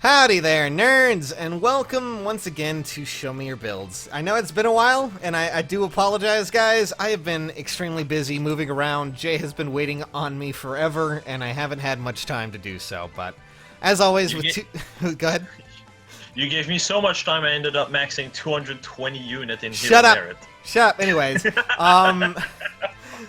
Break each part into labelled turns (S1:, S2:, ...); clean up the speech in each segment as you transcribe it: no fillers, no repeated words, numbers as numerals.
S1: Howdy there, nerds, and welcome once again to Show Me Your Builds. I know it's been a while, and I do apologize, guys. I have been extremely busy moving around. Jay has been waiting on me forever, and I haven't had much time to do so, but as always, Go ahead.
S2: You gave me so much time, I ended up maxing 220 unit in
S1: Shut up!
S2: Merit.
S1: Shut up! Anyways,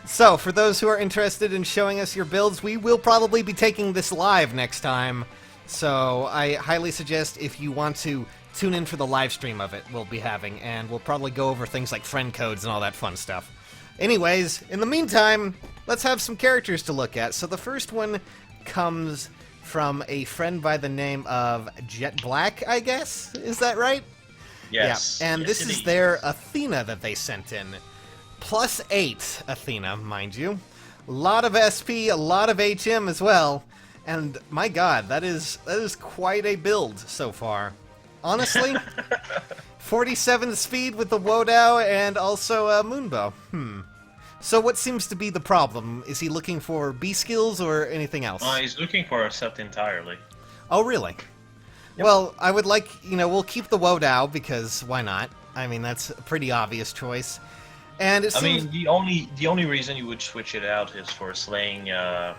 S1: so for those who are interested in showing us your builds, we will probably be taking this live next time. So I highly suggest if you want to tune in for the live stream of it we'll be having, and we'll probably go over things like friend codes and all that fun stuff. Anyways, in the meantime, let's have some characters to look at. So the first one comes from a friend by the name of Jet Black, I guess? Is that right?
S2: Yes.
S1: Yeah, and
S2: yes,
S1: this is their Athena that they sent in. +8 Athena, mind you. A lot of SP, a lot of HM as well. And my god, that is quite a build so far. Honestly, 47 speed with the Wodao and also a Moonbow. So what seems to be the problem? Is he looking for B skills or anything else?
S2: He's looking for a set entirely.
S1: Oh, really? Yep. Well, I would like, we'll keep the Wodao because why not? I mean, that's a pretty obvious choice. And it seems...
S2: I mean, the only reason you would switch it out is for slaying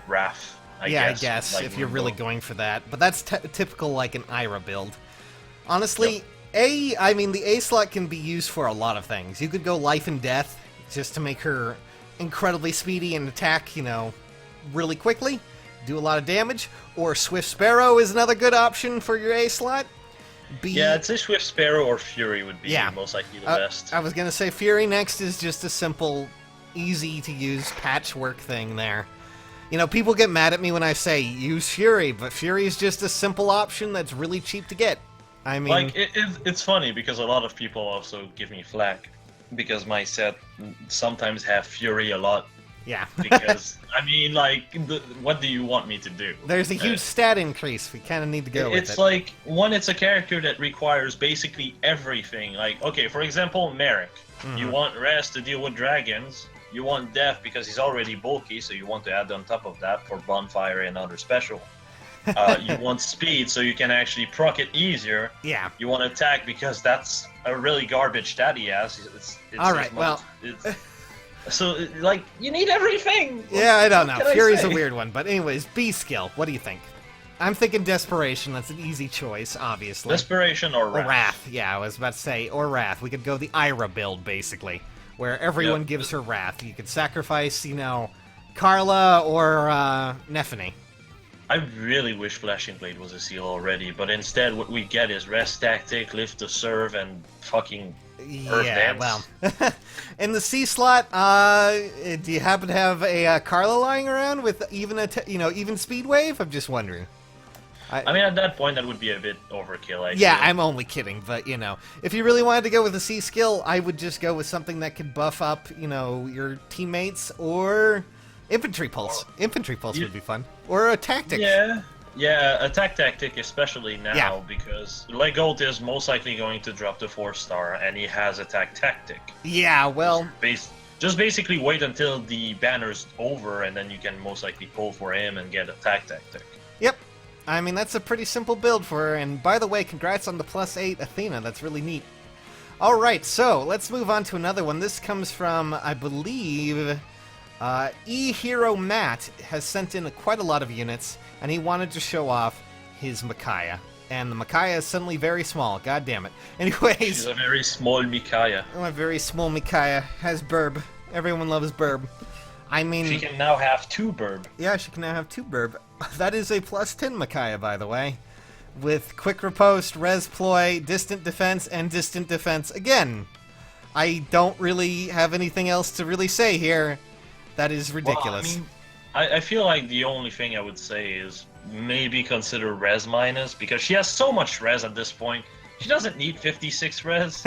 S2: Wrath. I guess like
S1: if you're really going for that. But that's typical, like, an Ira build. Honestly, yep. I mean, the A slot can be used for a lot of things. You could go Life and Death, just to make her incredibly speedy and attack, really quickly. Do a lot of damage. Or Swift Sparrow is another good option for your A slot.
S2: Yeah, I'd say Swift Sparrow or Fury would be most likely the best.
S1: I was going to say Fury next is just a simple, easy-to-use patchwork thing there. People get mad at me when I say use Fury, but Fury is just a simple option that's really cheap to get. I mean...
S2: Like, it's funny because a lot of people also give me flack because my set sometimes have Fury a lot.
S1: Yeah.
S2: Because, I mean, like, what do you want me to do?
S1: There's a huge stat increase. We kind of need to go with it.
S2: It's like, one, it's a character that requires basically everything. Like, okay, for example, Merrick. Mm-hmm. You want Rest to deal with dragons. You want Death because he's already bulky, so you want to add on top of that for Bonfire and other special. You want Speed, so you can actually proc it easier.
S1: Yeah.
S2: You want Attack because that's a really garbage stat he has.
S1: Alright, well...
S2: So, like, you need everything!
S1: Yeah, I don't know. Fury's a weird one. But anyways, B skill, what do you think? I'm thinking Desperation. That's an easy choice, obviously.
S2: Desperation or Wrath?
S1: Or Wrath, yeah, I was about to say. Or Wrath. We could go the Ira build, basically. Where everyone gives her Wrath. You could sacrifice, Carla or Nephany.
S2: I really wish Flashing Blade was a seal already, but instead what we get is Rest Tactic, Lift to Serve, and fucking Earth Dance.
S1: Well. In the C slot, do you happen to have a Carla lying around with even Speed Wave? I'm just wondering.
S2: I mean, at that point, that would be a bit overkill, I
S1: Yeah, I'm only kidding, but, if you really wanted to go with a C skill, I would just go with something that could buff up, your teammates, or Infantry Pulse. Infantry Pulse would be fun. Or a Tactic.
S2: Yeah, Attack Tactic, especially now, because Legold is most likely going to drop the 4-star, and he has Attack Tactic.
S1: Yeah, well...
S2: Just basically wait until the banner's over, and then you can most likely pull for him and get Attack Tactic.
S1: Yep. I mean, that's a pretty simple build for her, and by the way, congrats on the +8 Athena, that's really neat. Alright, so, let's move on to another one. This comes from, I believe, E-Hero Matt has sent in quite a lot of units, and he wanted to show off his Micaiah. And the Micaiah is suddenly very small, god damn it. Anyways...
S2: She's a very small Micaiah.
S1: Oh, a very small Micaiah has Burb. Everyone loves Burb. I mean...
S2: She can now have 2 Burb.
S1: Yeah, she can now have 2 Burb. That is a +10 Micaiah, by the way. With Quick Riposte, Res Ploy, Distant Defense, and Distant Defense again. I don't really have anything else to really say here. That is ridiculous.
S2: Well, I mean, I feel like the only thing I would say is maybe consider Res minus, because she has so much Res at this point. She doesn't need 56 Res.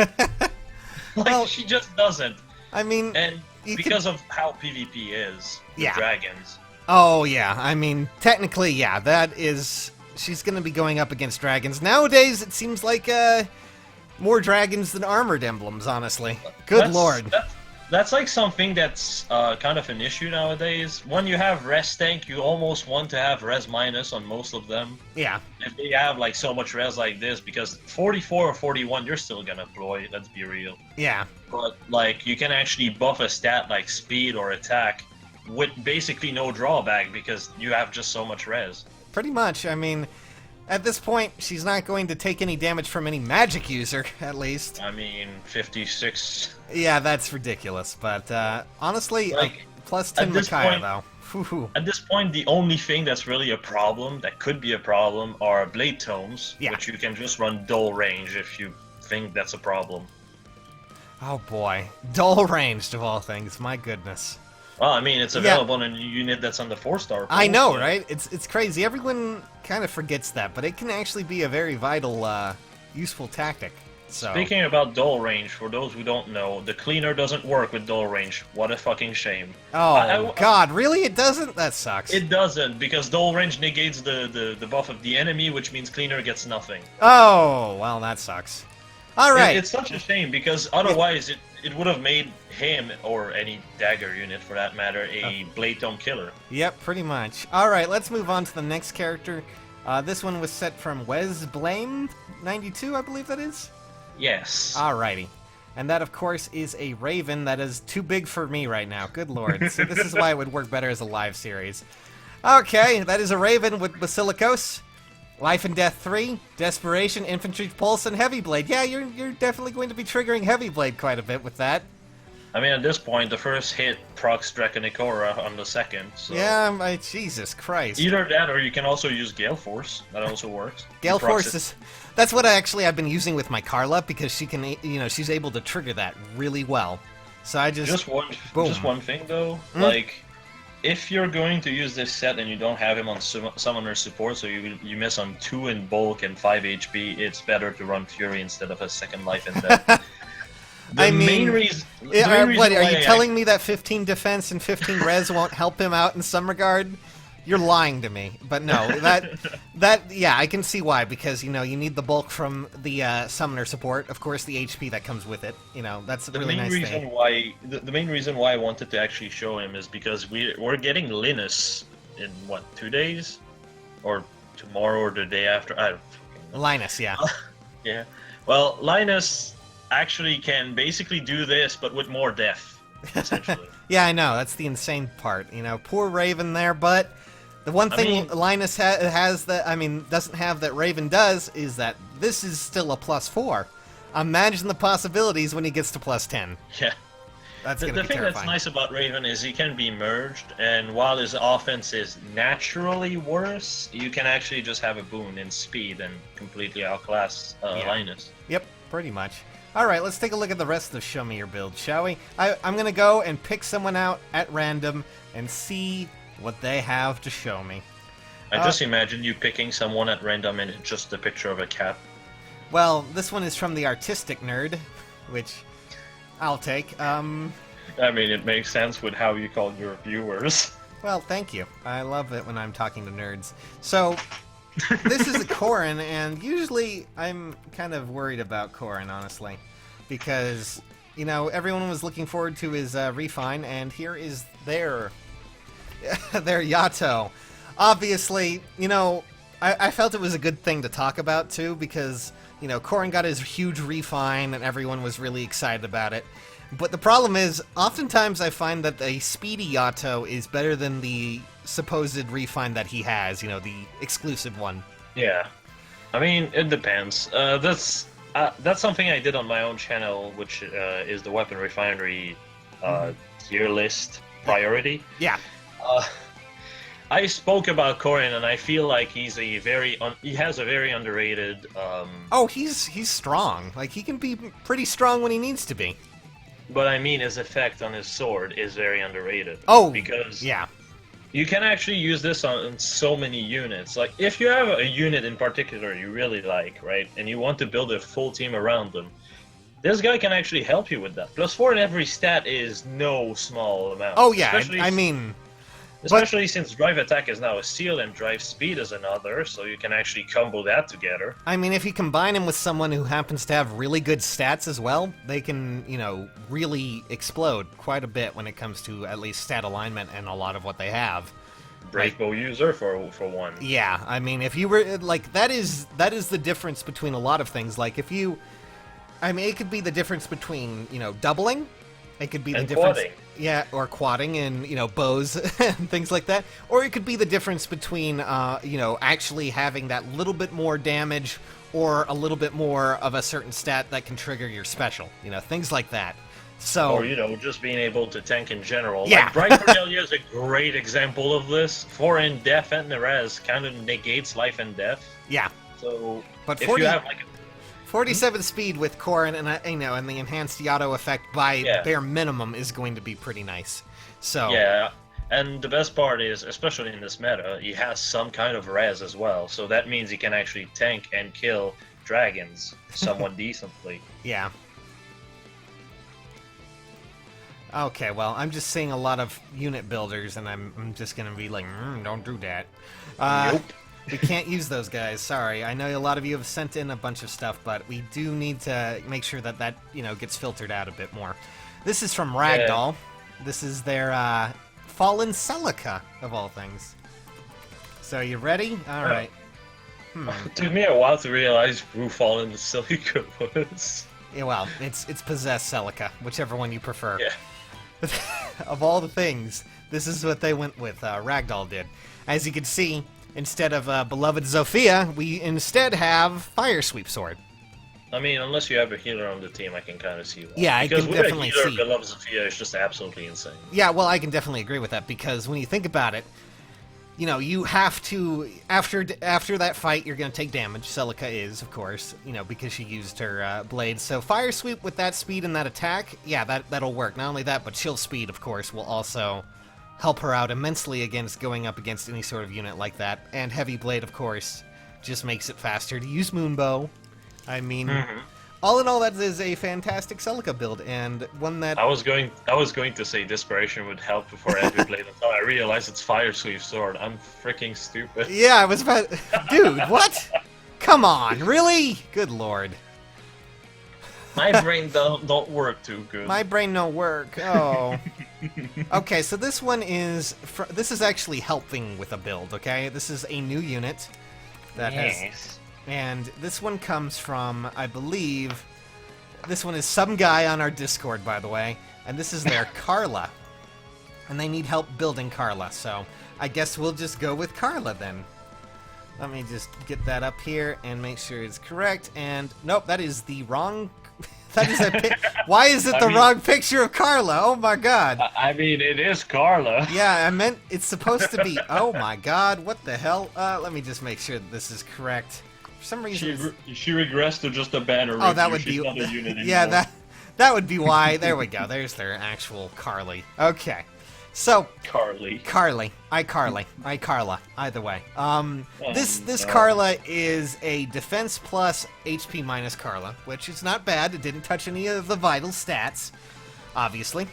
S2: Well, she just doesn't.
S1: I mean...
S2: And because of how PvP is with dragons...
S1: Oh, yeah. I mean, technically, yeah, that is... She's going to be going up against dragons. Nowadays, it seems like more dragons than armored emblems, honestly. Good lord.
S2: That's like something that's kind of an issue nowadays. When you have res tank, you almost want to have res minus on most of them.
S1: Yeah.
S2: If they have like so much res like this, because 44 or 41, you're still gonna deploy. Let's be real.
S1: Yeah.
S2: But like, you can actually buff a stat like speed or attack with basically no drawback because you have just so much res.
S1: Pretty much. I mean, at this point, she's not going to take any damage from any magic user, at least.
S2: I mean, 56.
S1: Yeah, that's ridiculous. But honestly,
S2: Like,
S1: plus 10
S2: at this
S1: Micaiah,
S2: point-
S1: though. Whew.
S2: At this point, the only thing that's really a problem, that could be a problem, are blade tomes,
S1: Yeah.
S2: which you can just run dull range if you think that's a problem.
S1: Oh boy. Dull ranged, of all things. My goodness.
S2: Well, I mean, it's available in a unit that's on the 4-star.
S1: I know,
S2: so-
S1: right? It's crazy. Everyone kind of forgets that, but it can actually be a very vital, useful tactic. So.
S2: Speaking about dull range, for those who don't know, the cleaner doesn't work with dull range. What a fucking shame.
S1: Oh, God, really? It doesn't? That sucks.
S2: It doesn't, because dull range negates the buff of the enemy, which means cleaner gets nothing.
S1: Oh, well, that sucks. All right.
S2: It's such a shame, because otherwise it would have made him, or any dagger unit for that matter, a blade tome killer.
S1: Yep, pretty much. All right, let's move on to the next character. This one was set from Wes Blame 92, I believe that is.
S2: Yes.
S1: Alrighty. And that, of course, is a Raven that is too big for me right now. Good lord. So this is why it would work better as a live series. Okay, that is a Raven with Basilicos. Life and Death 3, Desperation, Infantry Pulse, and Heavy Blade. Yeah, you're definitely going to be triggering Heavy Blade quite a bit with that.
S2: I mean, at this point, the first hit procs Draconicora on the second, so...
S1: Yeah, Jesus Christ.
S2: Either that, or you can also use Gale Force. That also works.
S1: Gale
S2: You proc
S1: Force
S2: it.
S1: is... That's what I've been using with my Carla, because she can, she's able to trigger that really well. So I just... Boom.
S2: Just one thing, though. Like, if you're going to use this set and you don't have him on Summoner Support, so you miss on 2 in bulk and 5 HP, it's better to run Fury instead of a second life in death.
S1: I mean,
S2: main reason
S1: what, are
S2: why
S1: you
S2: I
S1: telling me that 15 defense and 15 res won't help him out in some regard? You're lying to me. But no, yeah, I can see why, because, you need the bulk from the summoner support, of course the HP that comes with it, that's a really nice thing.
S2: The main reason why I wanted to actually show him is because we're getting Linus in, 2 days? Or tomorrow or the day after? I don't fucking know.
S1: Linus, yeah.
S2: Yeah. Well, Linus actually can basically do this, but with more death, essentially.
S1: Yeah, I know, that's the insane part, poor Raven there, but the one thing Linus has that, doesn't have that Raven does, is that this is still a +4. Imagine the possibilities when he gets to +10.
S2: Yeah.
S1: That's
S2: The
S1: gonna be
S2: thing
S1: terrifying.
S2: that's nice about Raven is he can be merged, and while his offense is naturally worse, you can actually just have a boon in speed and completely outclass Linus.
S1: Yep, pretty much. Alright, let's take a look at the rest of the Show Me Your Build, shall we? I'm gonna go and pick someone out at random and see what they have to show me.
S2: I just imagine you picking someone at random and it's just a picture of a cat.
S1: Well, this one is from the Artistic Nerd, which I'll take.
S2: I mean, it makes sense with how you call your viewers.
S1: Well, thank you. I love it when I'm talking to nerds. So, this is a Corrin, and usually I'm kind of worried about Corrin, honestly. Because, everyone was looking forward to his refine, and here is their Yato. Obviously, I felt it was a good thing to talk about, too, because, Corrin got his huge refine, and everyone was really excited about it. But the problem is, oftentimes I find that a speedy Yato is better than the supposed refine that he has, the exclusive one.
S2: Yeah. I mean, it depends. That's something I did on my own channel, which is the Weapon Refinery tier list priority.
S1: Yeah.
S2: I spoke about Corrin, and I feel like he has a very underrated.
S1: Oh, he's strong. Like, he can be pretty strong when he needs to be.
S2: But I mean, his effect on his sword is very underrated.
S1: Oh,
S2: because
S1: yeah.
S2: You can actually use this on so many units. Like, if you have a unit in particular you really like, right, and you want to build a full team around them, this guy can actually help you with that. +4 in every stat is no small amount.
S1: Oh, yeah.
S2: Especially Especially since drive attack is now a seal and drive speed is another, so you can actually combo that together.
S1: I mean, if you combine him with someone who happens to have really good stats as well, they can, you know, really explode quite a bit when it comes to at least stat alignment and a lot of what they have.
S2: Brave bow user for one.
S1: Yeah, I mean, if you were like that is the difference between a lot of things. Like if you, I mean, it could be the difference between, you know, doubling. It could be the difference,
S2: quadding.
S1: yeah, or quadding and, you know, bows and things like that. Or it could be the difference between, you know, actually having that little bit more damage or a little bit more of a certain stat that can trigger your special. You know, things like that. So,
S2: or, you know, just being able to tank in general.
S1: Yeah.
S2: Like, Bright Cornelia is a great example of this. 4 in death and the res kind of negates life and death.
S1: Yeah.
S2: So,
S1: But
S2: if
S1: 40
S2: you have, like,
S1: 47 speed with Corrin and, you know, and the enhanced Yato effect by
S2: Yeah.
S1: bare minimum is going to be pretty nice. So,
S2: yeah, and the best part is, especially in this meta, he has some kind of res as well. So that means he can actually tank and kill dragons somewhat decently.
S1: yeah. Okay, well, I'm just seeing a lot of unit builders, and I'm just gonna be like, don't do that.
S2: Nope.
S1: We can't use those guys, sorry. I know a lot of you have sent in a bunch of stuff, but we do need to make sure that that, you know, gets filtered out a bit more. This is from Ragdoll. This is their, Fallen Celica, of all things. So, you ready? Alright.
S2: It took me a while to realize who Fallen Celica was.
S1: Yeah, well, it's possessed Celica, whichever one you prefer.
S2: Yeah.
S1: Of all the things, this is what they went with, Ragdoll did. As you can see, instead of beloved Zofia, we instead have Fire Sweep Sword.
S2: I mean, unless you have a healer on the team, I can kind of see that.
S1: Yeah, I
S2: because
S1: can
S2: with
S1: definitely
S2: a healer,
S1: see.
S2: Beloved Sophia is just absolutely insane.
S1: Yeah, well, I can definitely agree with that, because when you think about it, you know, you have to, after that fight, you're going to take damage. Celica is, of course, you know, because she used her blade. So Fire Sweep with that speed and that attack, yeah, that'll work. Not only that, but Chill Speed, of course, will also help her out immensely against going up against any sort of unit like that. And Heavy Blade, of course, just makes it faster to use Moonbow. I mean, all in all, that is a fantastic Celica build, and one that...
S2: I was going to say Desperation would help before Heavy Blade until I realized it's Fire Sweep Sword. I'm freaking stupid.
S1: Yeah, I was about... Dude, what? Come on, really? Good lord.
S2: My brain don't work too good.
S1: My brain don't work. Oh. Okay, so this one is... This is actually helping with a build, okay? This is a new unit that has... And this one comes from, I believe... This one is some guy on our Discord, by the way. And this is their Carla. And they need help building Carla, so I guess we'll just go with Carla then. Let me just get that up here and make sure it's correct. And nope, that is the wrong... That is a Why is it the wrong picture of Carla? Oh my god.
S2: I mean, it is Carla.
S1: Yeah, I meant it's supposed to be... Oh my god, what the hell? Let me just make sure that this is correct. For some reason...
S2: She regressed to just a banner.
S1: Oh, that would be...
S2: Not a unit
S1: yeah,
S2: anymore.
S1: that would be why. There we go. There's their actual Carly. Okay. So...
S2: Carly.
S1: Carly. Carla. Either way. This
S2: no.
S1: Carla is a defense plus HP minus Carla, which is not bad. It didn't touch any of the vital stats, obviously.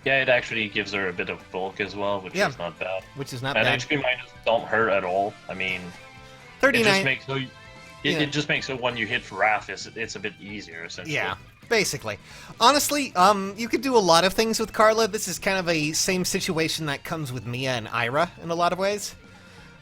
S2: Yeah, it actually gives her a bit of bulk as well, which is not bad.
S1: Which is not
S2: and
S1: bad.
S2: HP minus don't hurt at all. I mean,
S1: 39.
S2: It just makes it just makes it when you hit Wrath, it's a bit easier essentially.
S1: Yeah, basically. Honestly, you could do a lot of things with Carla. This is kind of a same situation that comes with Mia and Ira in a lot of ways.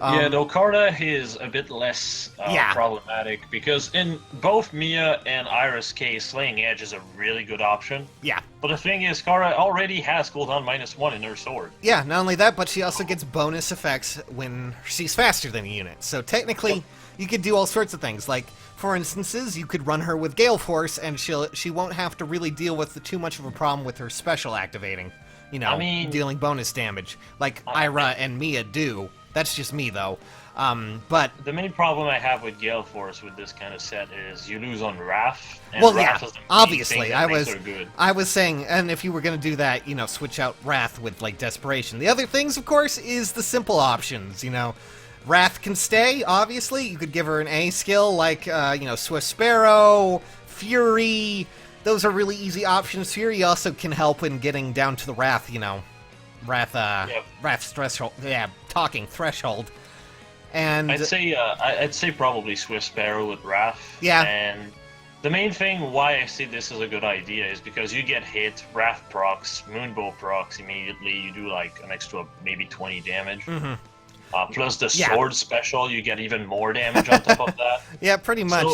S2: Yeah, though Carla is a bit less problematic because in both Mia and Ira's case, Slaying Edge is a really good option.
S1: Yeah.
S2: But the thing is, Carla already has cooldown -1 in her sword.
S1: Yeah, not only that, but she also gets bonus effects when she's faster than a unit. So technically, you could do all sorts of things. Like, for instances, you could run her with Gale Force, and she won't have to really deal with too much of a problem with her special activating. You know, dealing bonus damage, like Ira and Mia do. That's just me, though. But
S2: the main problem I have with Gale Force with this kind of set is you lose on Wrath. And
S1: well,
S2: Wrath
S1: yeah,
S2: is the main
S1: obviously,
S2: thing that makes her good.
S1: I was saying, and if you were gonna do that, you know, switch out Wrath with like Desperation. The other things, of course, is the simple options. You know, Wrath can stay. Obviously, you could give her an A skill like you know, Swift Sparrow, Fury. Those are really easy options. Fury also can help in getting down to the Wrath. You know. Wrath's threshold. Yeah, talking threshold. And
S2: I'd say probably Swift Sparrow with Wrath.
S1: Yeah.
S2: And the main thing why I see this as a good idea is because you get hit, Wrath procs, Moonbow procs immediately. You do like an extra maybe 20 damage. Plus the sword special, you get even more damage on top of that.
S1: Yeah, pretty much.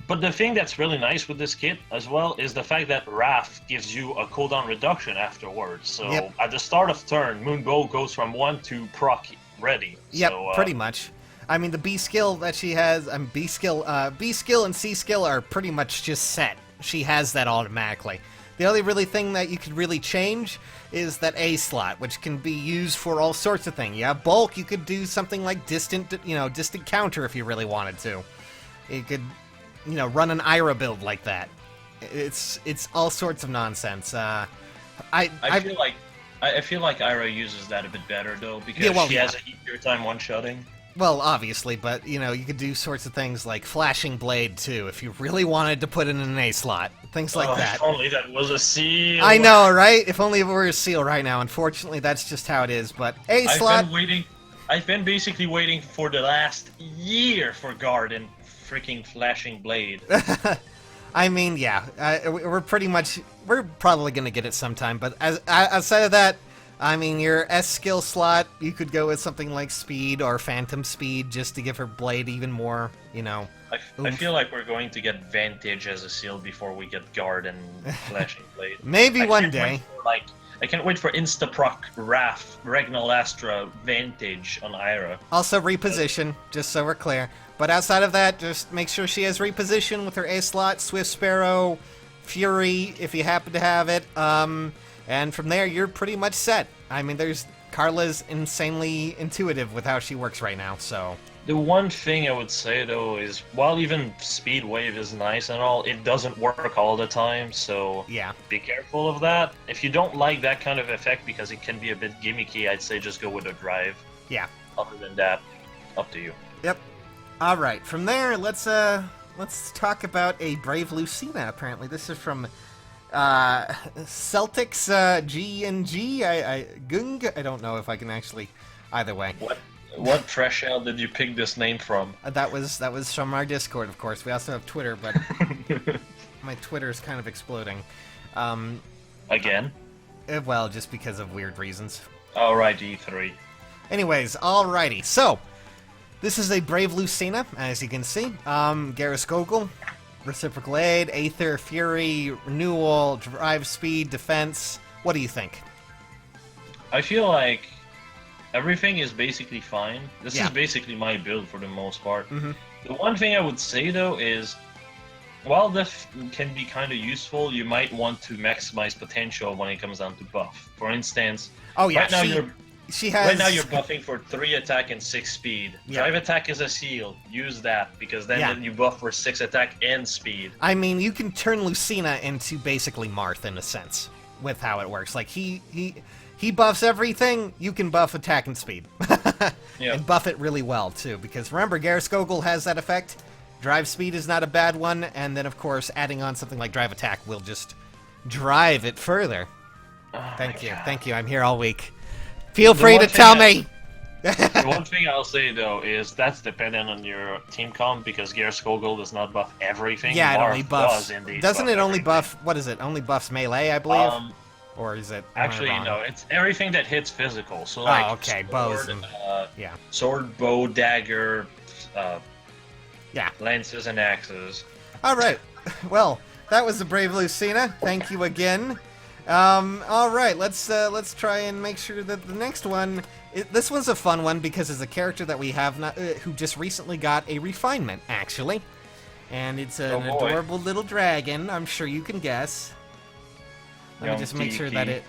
S2: But the thing that's really nice with this kit as well is the fact that Wrath gives you a cooldown reduction afterwards. So at the start of turn, Moonbow goes from 1 to proc ready.
S1: Yep,
S2: so,
S1: pretty much. I mean, the B skill that she has, B skill and C skill are pretty much just set. She has that automatically. The only really thing that you could really change is that A slot, which can be used for all sorts of things. You have bulk, you could do something like distant counter if you really wanted to. You could, run an Ira build like that. It's all sorts of nonsense. I
S2: feel like Ira uses that a bit better though, because she has a easier time one-shotting.
S1: Well, obviously, but, you could do sorts of things like Flashing Blade, too, if you really wanted to put in an A slot. Things like that.
S2: If only that was a seal!
S1: I know, right? If only it were a seal right now. Unfortunately, that's just how it is, but A slot...
S2: I've been basically waiting for the last year for Garden freaking Flashing Blade.
S1: I mean, yeah, we're probably going to get it sometime, but outside of that, I mean, your S skill slot, you could go with something like Speed or Phantom Speed just to give her blade even more,
S2: I feel like we're going to get Vantage as a seal before we get Guard and Flashing Blade.
S1: Maybe one day.
S2: I can't wait for Instaproc, Wrath, Regnal Astra, Vantage on Ira.
S1: Also reposition, just so we're clear. But outside of that, just make sure she has reposition with her A slot, Swift Sparrow, Fury, if you happen to have it. And from there, you're pretty much set. I mean, Carla's insanely intuitive with how she works right now, so...
S2: The one thing I would say, though, is while even Speed Wave is nice and all, it doesn't work all the time, so be careful of that. If you don't like that kind of effect because it can be a bit gimmicky, I'd say just go with a Drive.
S1: Yeah.
S2: Other than that, up to you.
S1: Yep. All right, from there, let's talk about a Brave Lucena, apparently. This is from... Celtics, G&G, Gung, I don't know if I can actually, either way.
S2: What trash out did you pick this name from?
S1: That was from our Discord, of course. We also have Twitter, but my Twitter is kind of exploding.
S2: Again?
S1: Well, just because of weird reasons.
S2: Alright, E3.
S1: Anyways, alrighty, so, this is a Brave Lucena, as you can see. Garrus Gogol. Reciprocal Aid, Aether, Fury, Renewal, Drive Speed, Defense. What do you think?
S2: I feel like everything is basically fine. This is basically my build for the most part. The one thing I would say, though, is while this can be kind of useful, you might want to maximize potential when it comes down to buff. For instance, right now you're buffing for 3 attack and 6 speed. Drive attack is a seal. Use that, because then you buff for 6 attack and speed.
S1: I mean, you can turn Lucena into basically Marth in a sense with how it works. Like he buffs everything. You can buff attack and speed, and buff it really well too. Because remember, Garrus Gogol has that effect. Drive speed is not a bad one, and then of course adding on something like drive attack will just drive it further. Thank you. I'm here all week. Feel free to tell me!
S2: The one thing I'll say, though, is that's dependent on your team comp, because Garrus Gogol does not buff everything.
S1: Yeah, it only buffs... Doesn't it only
S2: everything.
S1: buff... What is it? Only buffs melee, I believe? Or is it...
S2: Actually, no. It's everything that hits physical. So, like,
S1: bows
S2: sword,
S1: and...
S2: sword, bow, dagger, lances, and axes.
S1: Alright. Well, that was the Brave Lucena. Thank you again. All right, let's try and make sure that the next one, this one's a fun one because it's a character that we have who just recently got a refinement, actually, and it's an adorable little dragon. I'm sure you can guess. Let me just make sure that it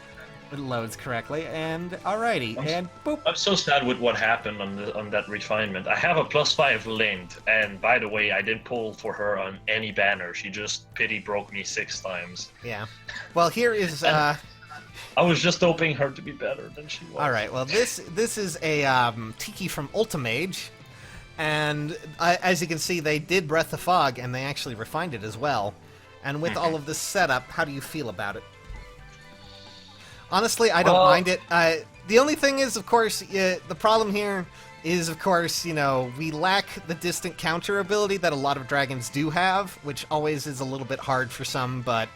S1: loads correctly. And alrighty, and boop.
S2: I'm so sad with what happened on that refinement. I have a +5 linked, and by the way, I didn't pull for her on any banner. She just pity broke me 6 times.
S1: Yeah. Well, here is.
S2: I was just hoping her to be better than she was.
S1: All right. Well, this is a Tiki from Ulta Mage, and as you can see, they did Breath of Fog, and they actually refined it as well. And with all of this setup, how do you feel about it? Honestly, I don't
S2: Well-
S1: mind it. The only thing is, of course, the problem here is, of course, we lack the distant counter ability that a lot of dragons do have, which always is a little bit hard for some, but...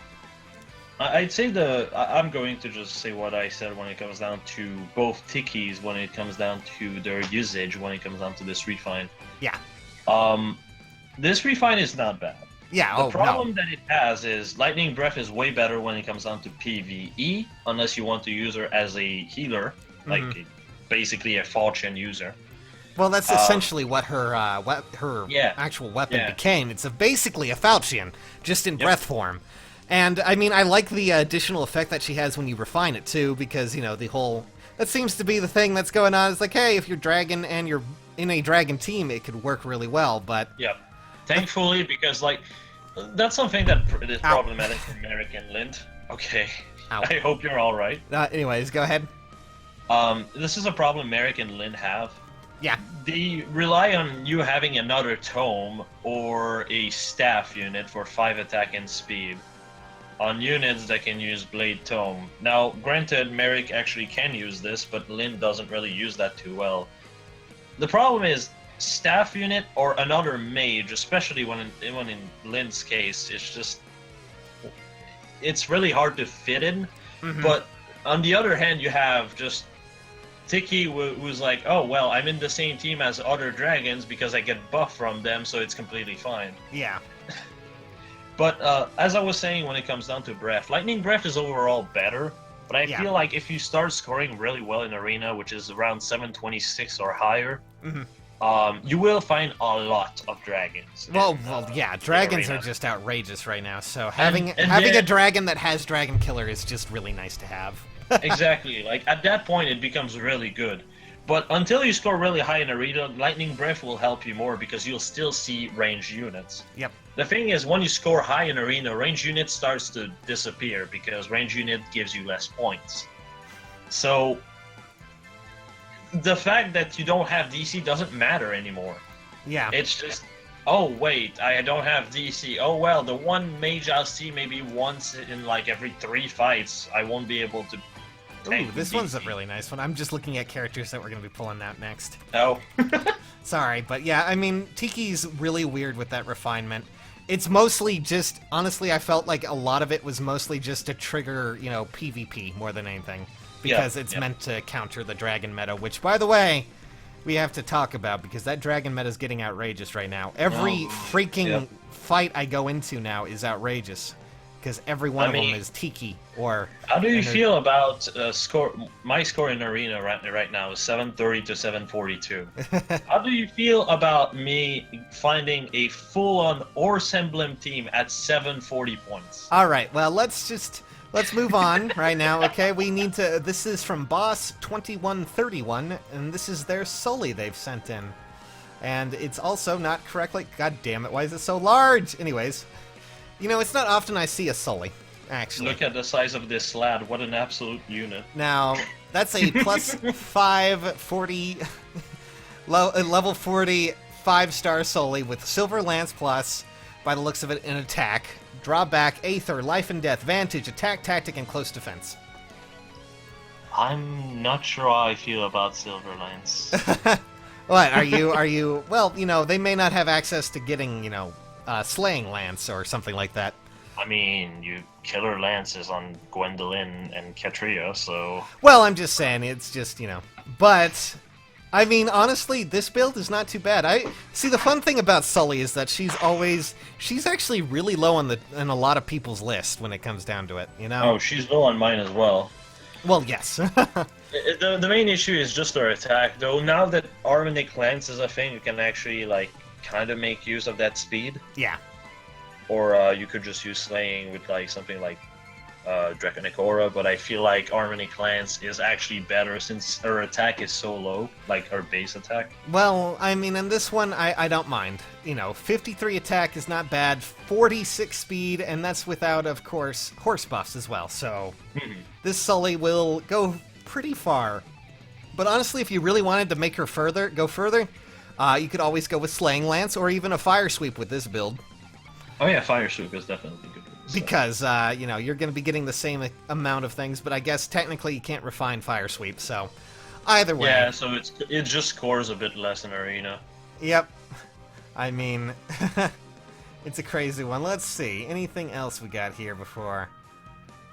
S2: I'd say I'm going to just say what I said when it comes down to both tikis, when it comes down to their usage, when it comes down to this refine.
S1: Yeah.
S2: This refine is not bad.
S1: Yeah,
S2: The problem that it has is Lightning Breath is way better when it comes down to PvE, unless you want to use her as a healer, like basically a falchion user.
S1: Well, that's essentially what her actual weapon became. It's basically a falchion, just in breath form. And, I mean, I like the additional effect that she has when you refine it, too, because, the whole... That seems to be the thing that's going on. It's like, hey, if you're dragon and you're in a dragon team, it could work really well, but...
S2: Yeah. Thankfully, because, that's something that is problematic for American Lint. Okay.
S1: Ow.
S2: I hope you're alright.
S1: Anyways, go ahead.
S2: This is a problem Merrick and Lynn have.
S1: Yeah.
S2: They rely on you having another tome or a staff unit for 5 attack and speed on units that can use Blade Tome. Now, granted, Merrick actually can use this, but Lynn doesn't really use that too well. The problem is, staff unit or another mage, especially when in Lynn's case, it's really hard to fit in. But on the other hand, you have just Tiki, who's like, oh, well, I'm in the same team as other dragons because I get buff from them, so it's completely fine.
S1: Yeah.
S2: But as I was saying, when it comes down to Breath, Lightning Breath is overall better, but I feel like if you start scoring really well in Arena, which is around 726 or higher, you will find a lot of dragons.
S1: Well, yeah, dragons are just outrageous right now, so having a dragon that has Dragon Killer is just really nice to have.
S2: Exactly, at that point it becomes really good. But until you score really high in Arena, Lightning Breath will help you more because you'll still see ranged units.
S1: Yep.
S2: The thing is, when you score high in Arena, ranged unit starts to disappear because ranged unit gives you less points. So, the fact that you don't have DC doesn't matter anymore. Yeah. It's just, oh wait, I don't have DC. Oh well, the one mage I'll see maybe once in every 3 fights, I won't be able to.
S1: Ooh, this one's a really nice one. I'm just looking at characters that we're going to be pulling out next.
S2: Oh.
S1: Sorry, but yeah, I mean, Tiki's really weird with that refinement. It's mostly just, honestly, I felt like a lot of it was mostly just to trigger, PvP more than anything. Because it's meant to counter the dragon meta, which, by the way, we have to talk about, because that dragon meta is getting outrageous right now. Every freaking fight I go into now is outrageous. Because every one of them is Tiki or...
S2: How do you feel about score? My score in Arena right now is 730 to 742. How do you feel about me finding a full-on Orse Emblem team at 740 points?
S1: All right, well, let's move on right now, okay? We need to... This is from Boss 2131, and this is their Sully they've sent in. And it's also not correctly... God damn it, why is it so large? Anyways... it's not often I see a Sully, actually.
S2: Look at the size of this lad. What an absolute unit.
S1: Now, that's a plus 540, level 40, 5-star Sully with Silver Lance Plus, by the looks of it, in attack, drawback, Aether, Life and Death, Vantage, Attack, Tactic, and Close Defense.
S2: I'm not sure how I feel about Silver Lance.
S1: What, are you, well, they may not have access to getting, Slaying Lance or something like that.
S2: I mean, you Killer Lance is on Gwendolyn and Katria, so...
S1: Well, I'm just saying, it's just, But, I mean, honestly, this build is not too bad. See, the fun thing about Sully is that she's actually really low on a lot of people's list when it comes down to it,
S2: Oh, she's low on mine as well.
S1: Well, yes.
S2: The main issue is just her attack, though. Now that Harmonic Lance is a thing, you can actually, kind of make use of that speed.
S1: Yeah.
S2: Or you could just use Slaying with something like Draconic Aura, but I feel like Harmonic Lance is actually better since her attack is so low, her base attack.
S1: Well, I mean, in this one, I don't mind. 53 attack is not bad, 46 speed, and that's without, of course, horse buffs as well, so this Sully will go pretty far. But honestly, if you really wanted to make her go further, you could always go with Slaying Lance or even a Fire Sweep with this build.
S2: Oh yeah, Fire Sweep is definitely good. So.
S1: Because, you know, you're going to be getting the same amount of things, but I guess technically you can't refine Fire Sweep, so either way.
S2: Yeah, so it just scores a bit less in Arena.
S1: Yep. I mean, it's a crazy one. Let's see. Anything else we got here before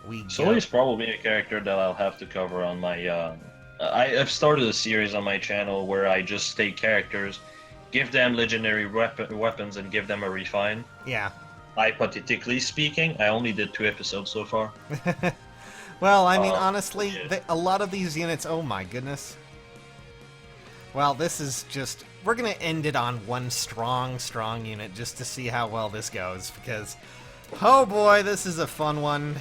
S1: we go?
S2: Sully's probably a character that I'll have to cover on my... I've started a series on my channel where I just take characters, give them legendary weapons, and give them a refine.
S1: Yeah.
S2: Hypothetically speaking, I only did 2 episodes so far.
S1: Well, I mean, honestly, a lot of these units... Oh my goodness. Well, this is just... We're going to end it on one strong unit just to see how well this goes, because... Oh boy, this is a fun one.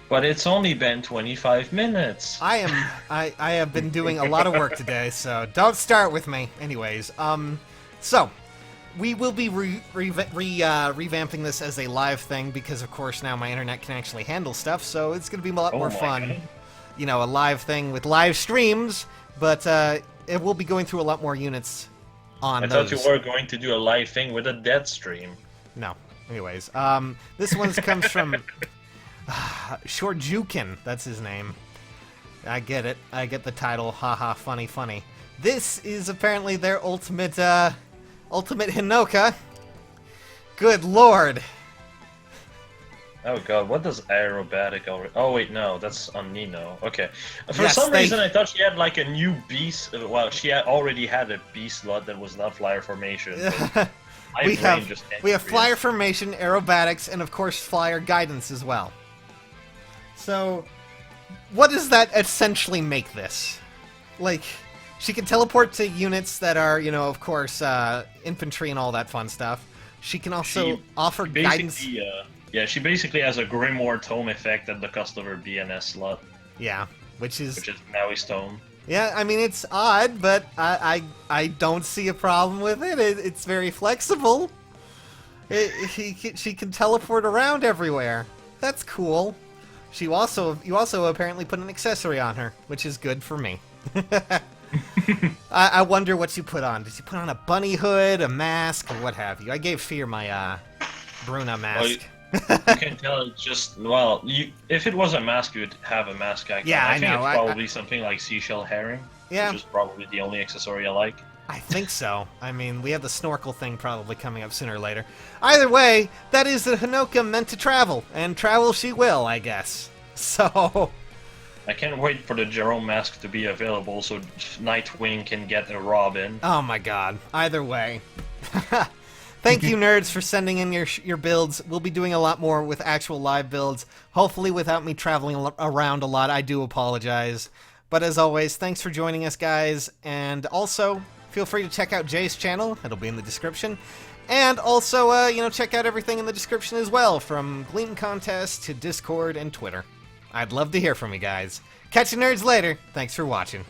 S2: But it's only been 25 minutes.
S1: I have been doing a lot of work today, so don't start with me. Anyways, so... We will be revamping this as a live thing because, of course, now my internet can actually handle stuff, so it's going to be a lot more fun.
S2: God.
S1: You know, a live thing with live streams, but it will be going through a lot more units on those.
S2: I thought you were going to do a live thing with a dead stream.
S1: No. Anyways, this one comes from Shorjukin. That's his name. I get it. I get the title. Haha, funny. This is apparently their ultimate Honoka. Good lord.
S2: Oh god, what does aerobatic already... Oh wait, no, that's on Nino. Okay. For
S1: Yes,
S2: some reason I thought she had like a new beast... Well, she already had a beast slot that was not flyer formation.
S1: we have flyer formation, aerobatics, and of course flyer guidance as well. So, what does that essentially make this? Like... She can teleport to units that are, you know, of course, infantry and all that fun stuff. She can also offer guidance.
S2: Yeah, she basically has a Grimoire Tome effect at the cost of her BNS slot.
S1: Yeah, which is
S2: Maui's Tome.
S1: Yeah, I mean, it's odd, but I don't see a problem with it. It's very flexible. She can teleport around everywhere. That's cool. You also apparently put an accessory on her, which is good for me. I wonder what you put on. Did you put on a bunny hood, a mask, or what have you? I gave Fear my Bruna mask.
S2: Well, you can tell it's just... Well, if it was a mask, you'd have a mask icon.
S1: Yeah,
S2: I think
S1: know.
S2: It's probably something like Seashell Herring.
S1: Yeah.
S2: Which is probably the only accessory I like.
S1: I think so. I mean, we have the snorkel thing probably coming up sooner or later. Either way, that is the Honoka meant to travel, and travel she will, I guess. So...
S2: I can't wait for the Jerome mask to be available so Nightwing can get a Robin.
S1: Oh my god. Either way. Thank you, nerds, for sending in your builds. We'll be doing a lot more with actual live builds. Hopefully without me traveling around a lot. I do apologize. But as always, thanks for joining us, guys. And also, feel free to check out Jay's channel. It'll be in the description. And also, you know, check out everything in the description as well, from Gleam Contest to Discord and Twitter. I'd love to hear from you guys. Catch you nerds later. Thanks for watching.